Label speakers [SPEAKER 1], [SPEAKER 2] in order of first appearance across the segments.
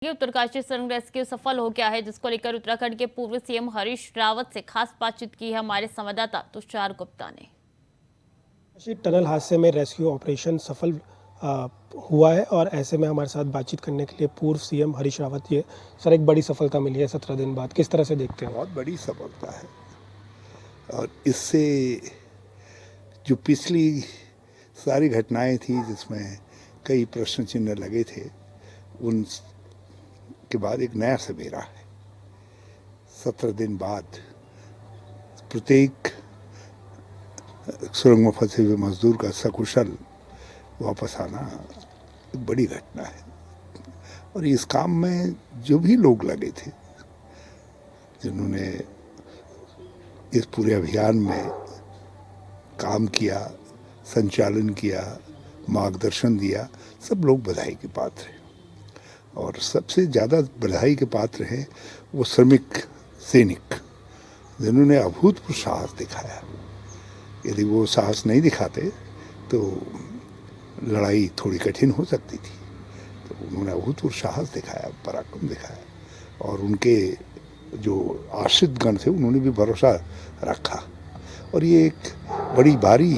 [SPEAKER 1] ये उत्तरकाशी सुरंग रेस्क्यू सफल हो गया है, जिसको लेकर उत्तराखंड के पूर्व सीएम हरीश रावत से खास बातचीत की है हमारे संवाददाता तुषार गुप्ता ने।
[SPEAKER 2] टनल हादसे में रेस्क्यू ऑपरेशन सफल हुआ है और ऐसे में हमारे साथ बातचीत करने के लिए पूर्व सीएम हरीश रावत जी। सर, एक बड़ी सफलता मिली है 17 दिन बाद, किस तरह से देखते हैं?
[SPEAKER 3] बहुत बड़ी सफलता है और इससे जो पिछली सारी घटनाएं थी जिसमें कई प्रश्न चिन्ह लगे थे, उन के बाद एक नया सवेरा है। 17 दिन बाद प्रत्येक सुरंग में फंसे हुए मजदूर का सकुशल वापस आना एक बड़ी घटना है। और इस काम में जो भी लोग लगे थे, जिन्होंने इस पूरे अभियान में काम किया, संचालन किया, मार्गदर्शन दिया, सब लोग बधाई के पात्र हैं। और सबसे ज़्यादा बधाई के पात्र हैं वो श्रमिक सैनिक, जिन्होंने अभूतपूर्व साहस दिखाया। यदि वो साहस नहीं दिखाते तो लड़ाई थोड़ी कठिन हो सकती थी। तो उन्होंने अभूतपूर्व साहस दिखाया, पराक्रम दिखाया और उनके जो आश्रित गण थे उन्होंने भी भरोसा रखा। और ये एक बड़ी भारी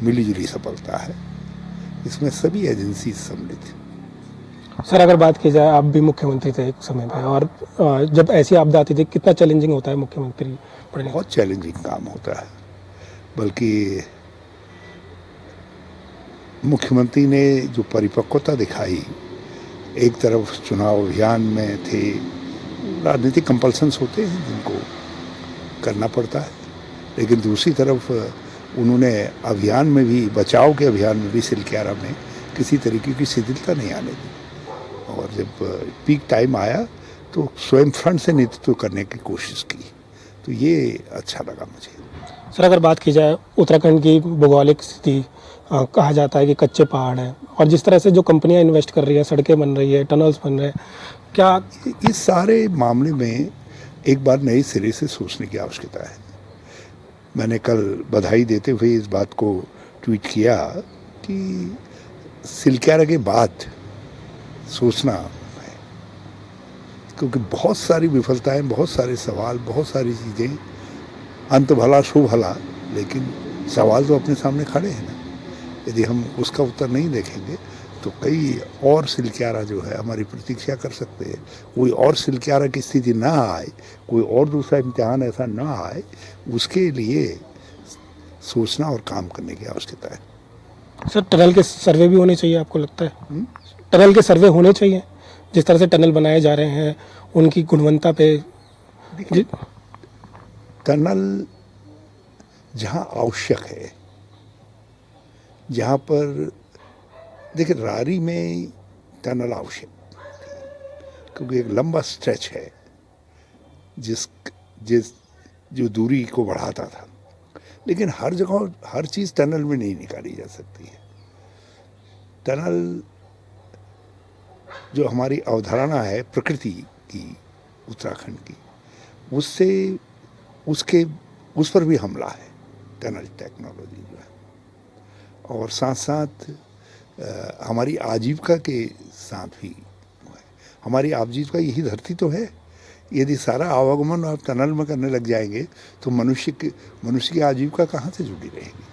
[SPEAKER 3] मिलीजुली सफलता है। इसमें सभी एजेंसी सम्मिलित हैं।
[SPEAKER 2] सर, अगर बात की जाए, आप भी मुख्यमंत्री थे एक समय पे, और जब ऐसी आपदा आती थी, कितना चैलेंजिंग होता है मुख्यमंत्री बनने?
[SPEAKER 3] बहुत चैलेंजिंग काम होता है। बल्कि मुख्यमंत्री ने जो परिपक्वता दिखाई, एक तरफ चुनाव अभियान में थे, राजनीतिक कंपल्सन्स होते हैं जिनको करना पड़ता है, लेकिन दूसरी तरफ उन्होंने अभियान में भी, बचाव के अभियान में भी सिलक्यारा में किसी तरीके की शिथिलता नहीं आने दी। और जब पीक टाइम आया तो स्वयं फ्रंट से नेतृत्व करने की कोशिश की, तो ये अच्छा लगा मुझे।
[SPEAKER 2] सर, अगर बात की जाए उत्तराखंड की भौगोलिक स्थिति, कहा जाता है कि कच्चे पहाड़ हैं, और जिस तरह से जो कंपनियां इन्वेस्ट कर रही हैं, सड़कें बन रही है, टनल्स बन रहे हैं, क्या
[SPEAKER 3] इस सारे मामले में एक बार नए सिरे से सोचने की आवश्यकता है। मैंने कल बधाई देते हुए इस बात को ट्वीट किया कि सिलक्यारा के बाद सोचना है, क्योंकि बहुत सारी विफलताएं, बहुत सारे सवाल, बहुत सारी चीज़ें, अंत भला सो भला, लेकिन सवाल तो अपने सामने खड़े हैं ना। यदि हम उसका उत्तर नहीं देखेंगे तो कई और सिलक्यारा जो है हमारी प्रतीक्षा कर सकते हैं। कोई और सिलक्यारा की स्थिति ना आए, कोई और दूसरा इम्तिहान ऐसा ना आए, उसके लिए सोचना और काम करने की आवश्यकता है।
[SPEAKER 2] सर, टनल के सर्वे भी होने चाहिए, आपको लगता है? टनल के सर्वे होने चाहिए, जिस तरह से टनल बनाए जा रहे हैं उनकी गुणवत्ता पे।
[SPEAKER 3] टनल जहाँ आवश्यक है, जहाँ पर देखिए, रारी में टनल आवश्यक, क्योंकि एक लंबा स्ट्रेच है जिस जो दूरी को बढ़ाता था, लेकिन हर जगह हर चीज़ टनल में नहीं निकाली जा सकती है। टनल जो हमारी अवधारणा है प्रकृति की, उत्तराखंड की, उससे उस पर भी हमला है टनल टेक्नोलॉजी जो है। और साथ साथ हमारी आजीविका के साथ भी है। हमारी आजीविका यही धरती तो है। यदि सारा आवागमन आप टनल में करने लग जाएंगे तो मनुष्य की आजीविका कहाँ से जुड़ी रहेगी?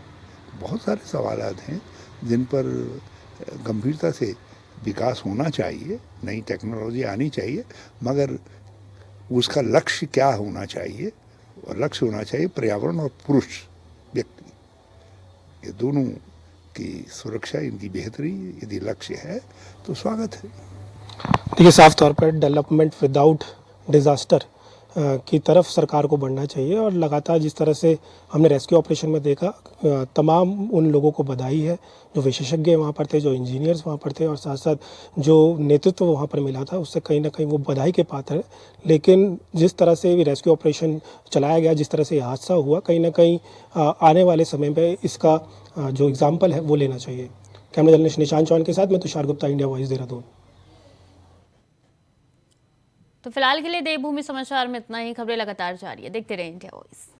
[SPEAKER 3] बहुत सारे सवालात हैं जिन पर गंभीरता से विकास होना चाहिए, नई टेक्नोलॉजी आनी चाहिए, मगर उसका लक्ष्य क्या होना चाहिए? और लक्ष्य होना चाहिए पर्यावरण और पुरुष व्यक्ति, ये दोनों की सुरक्षा, इनकी बेहतरी। यदि लक्ष्य है तो स्वागत है।
[SPEAKER 2] देखिए, साफ तौर पर डेवलपमेंट विदाउट डिज़ास्टर की तरफ सरकार को बढ़ना चाहिए, और लगातार जिस तरह से हमने रेस्क्यू ऑपरेशन में देखा, तमाम उन लोगों को बधाई है जो विशेषज्ञ वहाँ पर थे, जो इंजीनियर्स वहाँ पर थे, और साथ साथ जो नेतृत्व वहाँ पर मिला था, उससे कहीं ना कहीं वो बधाई के पात्र है। लेकिन जिस तरह से रेस्क्यू ऑपरेशन चलाया गया, जिस तरह से हादसा हुआ, कहीं ना कहीं आने वाले समय में इसका जो एग्जाम्पल है वो लेना चाहिए। कैमरा जर्नलिस्ट निशांत चौहान के साथ मैं तुषार गुप्ता, इंडिया वॉइस, देहरादून।
[SPEAKER 1] तो फिलहाल के लिए देवभूमि समाचार में इतना ही। खबरें लगातार जारी है, देखते रहिए इंडिया वॉइस।